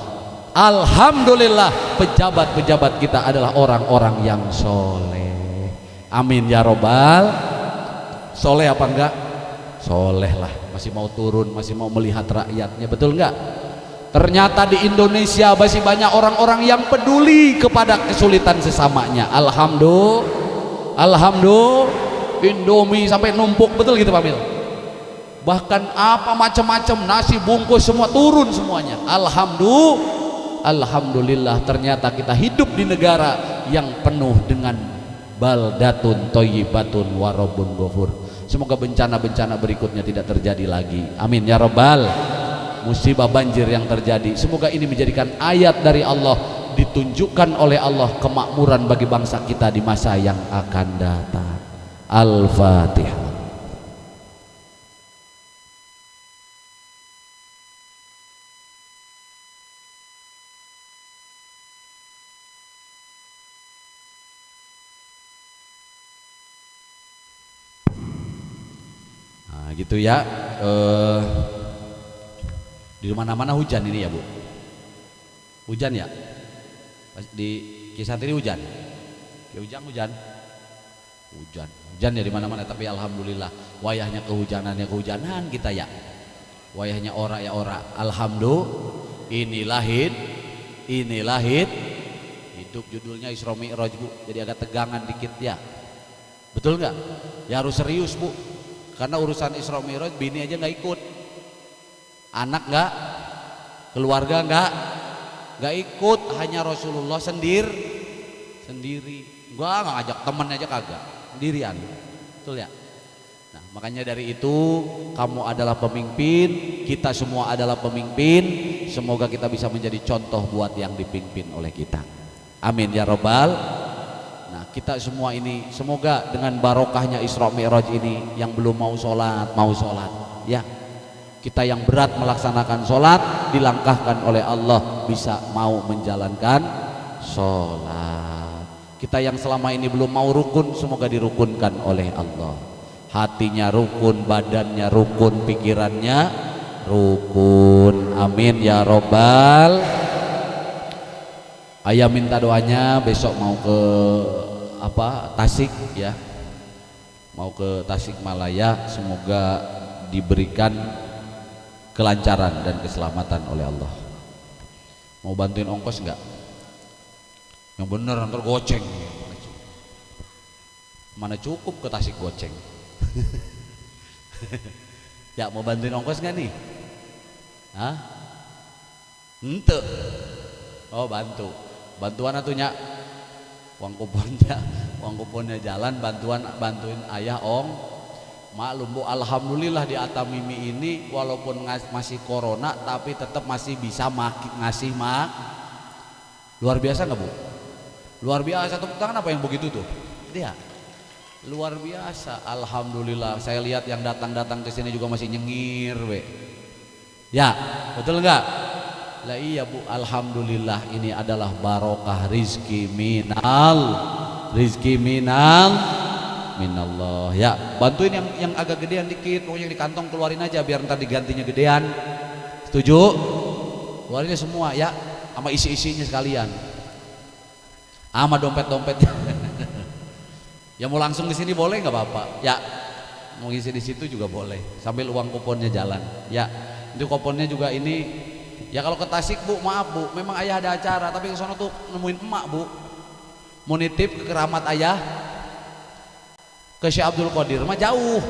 Speaker 1: Alhamdulillah, pejabat-pejabat kita adalah orang-orang yang soleh. Amin ya robbal. Soleh apa enggak? Soleh lah, masih mau turun, masih mau melihat rakyatnya, betul enggak? Ternyata di Indonesia masih banyak orang-orang yang peduli kepada kesulitan sesamanya. Alhamdulillah, Indomie sampai numpuk, betul gitu Pak Mil? Bahkan apa macam-macam nasi bungkus semua turun semuanya. Alhamdulillah, ternyata kita hidup di negara yang penuh dengan baldatun thayyibatun wa rabbun ghafur. Semoga bencana-bencana berikutnya tidak terjadi lagi. Amin ya robbal. Musibah banjir yang terjadi, semoga ini menjadikan ayat dari Allah, ditunjukkan oleh Allah kemakmuran bagi bangsa kita di masa yang akan datang. Al-Fatihah. Gitu ya. Di mana-mana hujan ini ya Bu. Hujan ya. Di Kisantri hujan. Ya hujan ya di mana-mana. Tapi alhamdulillah, wayahnya kehujanan kita ya. Wayahnya ora ya ora. Alhamdulillah. Inilah hidup, judulnya Isra Mi'raj Bu. Jadi agak tegangan dikit ya. Betul nggak? Ya harus serius Bu. Karena urusan Isra Mi'raj bini aja nggak ikut, anak nggak, keluarga nggak ikut, hanya Rasulullah sendiri. Gua nggak ngajak temen aja kagak, sendirian, betul ya? Nah, makanya dari itu kamu adalah pemimpin, kita semua adalah pemimpin. Semoga kita bisa menjadi contoh buat yang dipimpin oleh kita. Amin ya robbal. Nah, kita semua ini semoga dengan barokahnya Isra Mi'raj ini yang belum mau sholat ya. Kita yang berat melaksanakan sholat dilangkahkan oleh Allah bisa mau menjalankan sholat. Kita yang selama ini belum mau rukun semoga dirukunkan oleh Allah. Hatinya rukun, badannya rukun, pikirannya rukun. Amin ya robbal. Ayah minta doanya besok mau ke Tasik ya, mau ke Tasikmalaya, semoga diberikan kelancaran dan keselamatan oleh Allah. Mau bantuin ongkos enggak? Yang bener ntar goceng. Mana cukup ke Tasik goceng. Ya mau bantuin ongkos nggak nih? Hah? Ente. Oh bantuan atunya uang kuponnya jalan, bantuin ayah maklum Bu, alhamdulillah di Atamimi ini walaupun masih corona tapi tetap masih bisa ngasih luar biasa nggak Bu? Luar biasa, tepuk tangan apa yang begitu tuh? Dia luar biasa, alhamdulillah. Saya lihat yang datang ke sini juga masih nyengir, we. Ya, betul enggak? Lah iya Bu, alhamdulillah ini adalah barokah rizki minallah ya. Bantuin yang agak gedean dikit, pokoknya di kantong keluarin aja biar ntar digantinya gedean. Setuju? Keluarinnya semua ya, sama isi-isinya sekalian. Sama dompet-dompetnya. Ya mau langsung di sini boleh nggak Bapak? Ya, mau ngisi di situ juga boleh. Sambil uang kuponnya jalan. Ya, itu kuponnya juga ini. Ya kalau ke Tasik Bu, maaf Bu, memang ayah ada acara, tapi ke sono tuh nemuin emak Bu. Mau nitip ke keramat ayah, ke Syekh Abdul Qadir, mah jauh.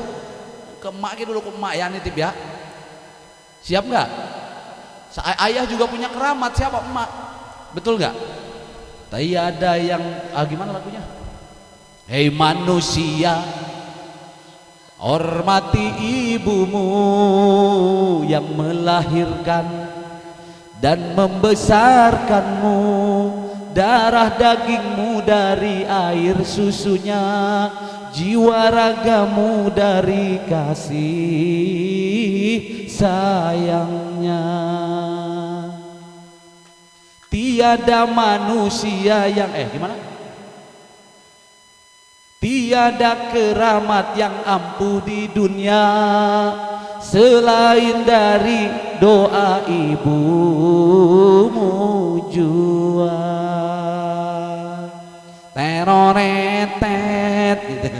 Speaker 1: Ke emak dulu, ke emak ya nitip ya. Siap nggak? Ayah juga punya keramat, siapa emak? Betul nggak? Tiada yang gimana lagunya? Hei manusia, hormati ibumu yang melahirkan dan membesarkanmu, darah dagingmu dari air susunya, jiwa ragamu dari kasih sayangnya. Tiada manusia yang gimana? Tiada keramat yang ampuh di dunia selain dari doa ibumu jua. Teroretet gitu.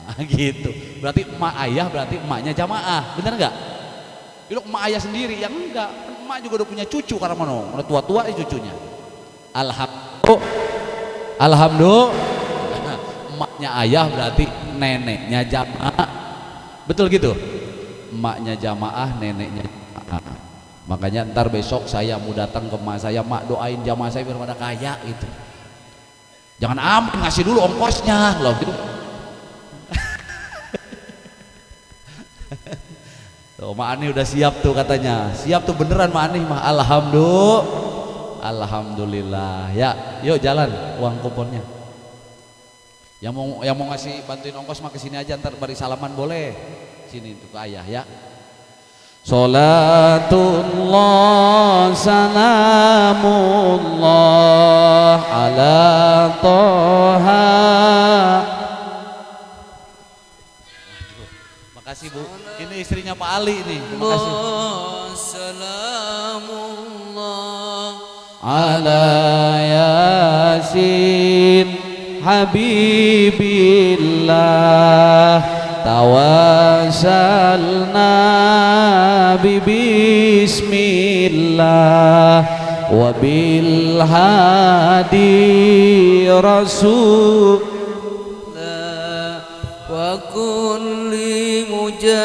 Speaker 1: Nah, gitu. Berarti emak ayah berarti emaknya jamaah, bener nggak? Itu emak ayah sendiri yang enggak. Emak juga udah punya cucu karena mana? Udah tua-tua cucunya. Alhamdulillah. Emaknya ayah berarti neneknya jamaah, betul gitu? Emaknya jamaah, neneknya jamaah. Makanya ntar besok saya mau datang ke emak saya, mak doain jamaah saya biar pada kaya gitu. Jangan amin ngasih dulu ongkosnya loh gitu. Tuh, Mak Ani udah siap tuh katanya, siap tuh beneran Mak Ani mah. Alhamdulillah ya, yuk jalan uang kuponnya. Yang mau ngasih bantuin ongkos mah kesini aja, ntar bari salaman boleh sini tuh ke ayah ya. Salatullah salamullah ala toha. Makasih Bu, ini istrinya Pak Ali nih. Terima kasih. Salamullah ala Yasin Habibillah, tawassalna bismillah wa bil hadi rasul wa kulli mujahidin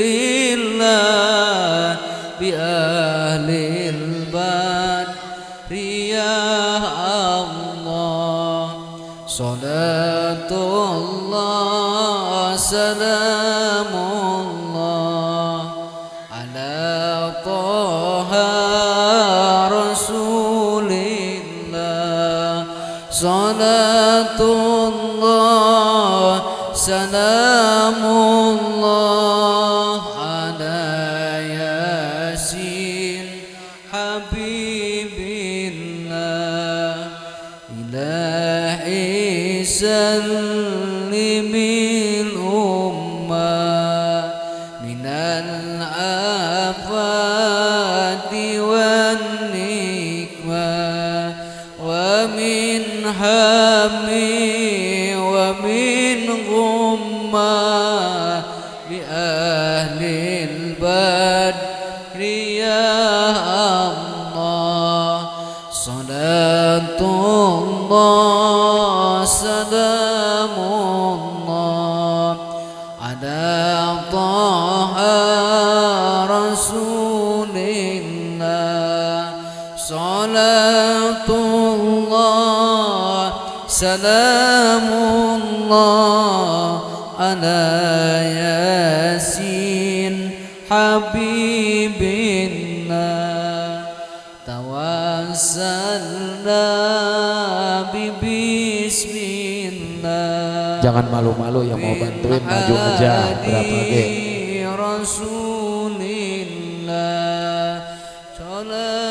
Speaker 1: lillah bi ahlil bariyah. Salatullah
Speaker 2: salamullah ala Taha Rasulillah. Salatullah salamullah ala Yasin Habibillah. Ilahi sallimil ummah minal afati wan nikmah wa min hammi wa min ghummah bi ahlil badri ya Allah. Salatullah salamullah ala Taha Rasulillah. Salatullah salamullah ala Yasin Habibillah. Tawassalna bismillah.
Speaker 1: Jangan malu-malu, yang mau bantuin maju aja. Berapa ge?
Speaker 2: Rasulillah. Salatullah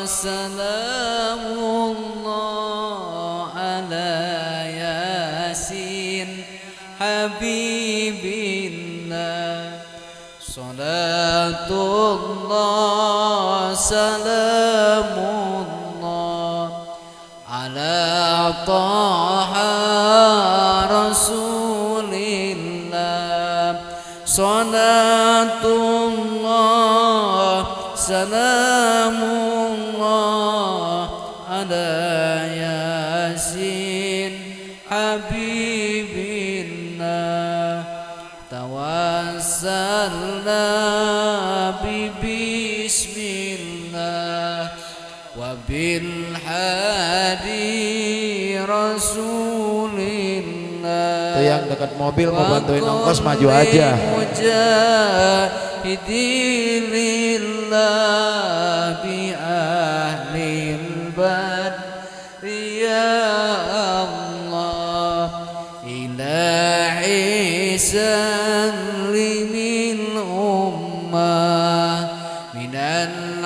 Speaker 2: salamullah ala Yasin Habibillah. Salatullah salamullah ala Taha Rasulillah. Salatullah salamullah ala Yasin Habibillah. Tawassalna bismillah wa bil hadi Rasulillah.
Speaker 1: Itu yang dekat mobil mau bantuin ongkos maju aja.
Speaker 2: Mujahidillah bi ahlil badri ya Allah. Ilahi sallimil ummah minal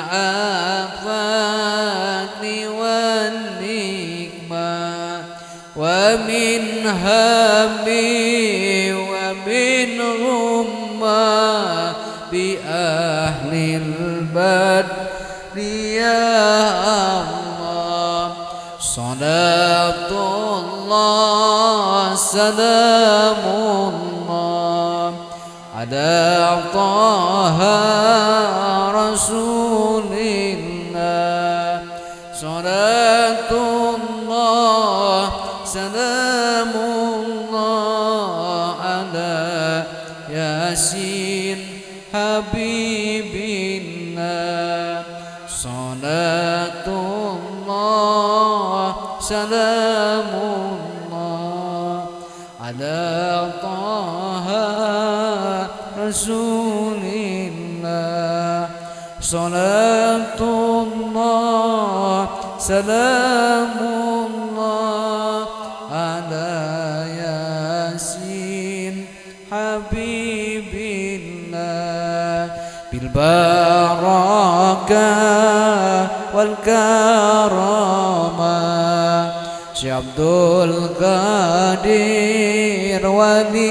Speaker 2: afati wan nikmah wa min hammi wa min ghummah bi ahlil badri ya Allah. Salatullah salamullah ala Taha Rasulillah. Salatullah salamullah ala Yasin Habibillah. Salatullah salamullah ala Taha Rasulillah. Salatullah salamullah ala Yasin Habibillah. Bil barakah wal karamah Syekh Abdul Qadir Waliullah.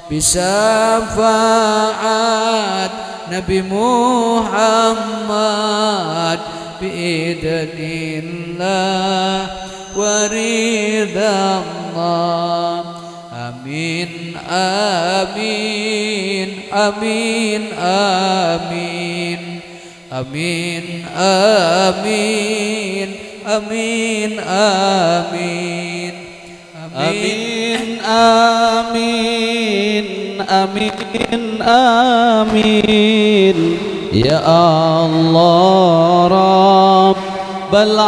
Speaker 2: Bisyafaat Nabi Muhammad biidznillah wa ridallah. Amin amin amin amin amin amin amin amin amin amin amin amin ya Allah Rabb
Speaker 1: rabbal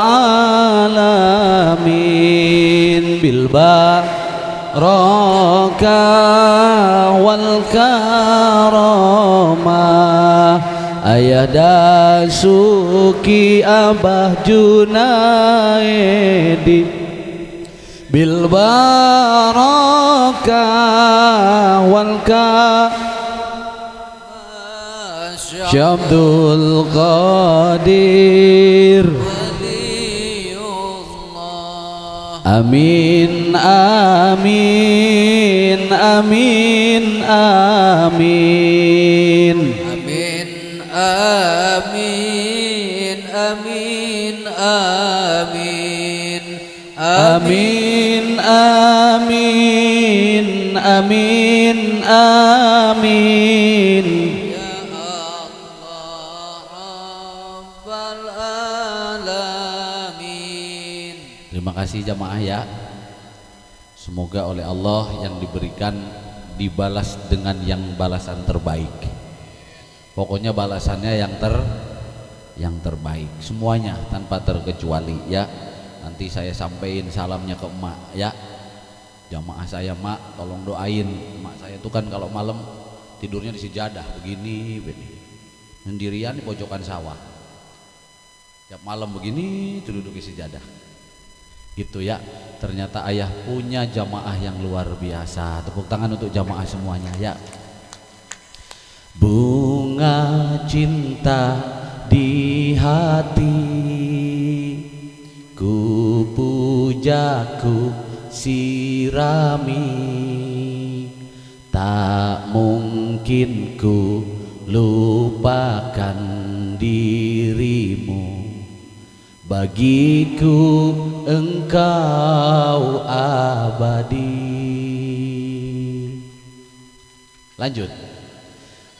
Speaker 1: alamin bil barakah wal karamah ayah Dasuki Abah Junaidi bil barakah wal Syabdul Qadir Amin amin amin amin
Speaker 2: Amin amin amin amin
Speaker 1: amin amin amin amin.
Speaker 2: Ya Allah Rabbal alamin.
Speaker 1: Terima kasih jamaah ya. Semoga oleh Allah yang diberikan dibalas dengan yang balasan terbaik. Pokoknya balasannya yang terbaik semuanya tanpa terkecuali ya. Nanti saya sampaikan salamnya ke emak ya. Jamaah saya, mak tolong doain emak saya tuh kan kalau malam tidurnya di sejadah begini sendirian di pojokan sawah. Tiap malam begini tuh duduk di sejadah. Gitu ya. Ternyata ayah punya jamaah yang luar biasa. Tepuk tangan untuk jamaah semuanya ya. Bunga cinta di hati, ku puja ku sirami, tak mungkin ku lupakan dirimu, bagiku engkau abadi. Lanjut.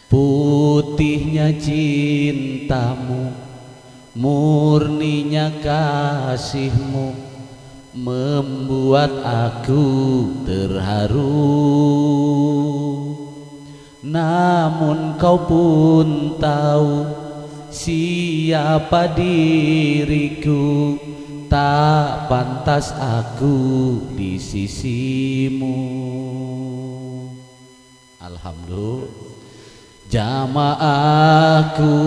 Speaker 1: Putihnya cintamu, murninya kasihmu, membuat aku terharu. Namun kau pun tahu siapa diriku, tak pantas aku di sisimu. Alhamdulillah. Jamaahku,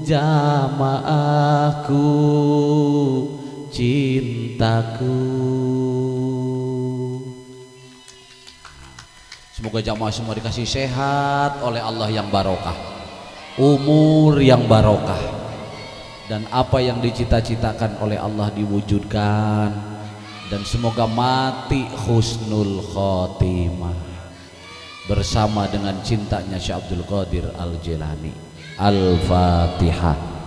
Speaker 1: jamaahku, cintaku. Semoga jamaah semua dikasih sehat oleh Allah yang barokah, umur yang barokah, dan apa yang dicita-citakan oleh Allah diwujudkan, dan semoga mati husnul khotimah bersama dengan cintanya Syekh Abdul Qadir Al-Jilani. Al-Fatihah.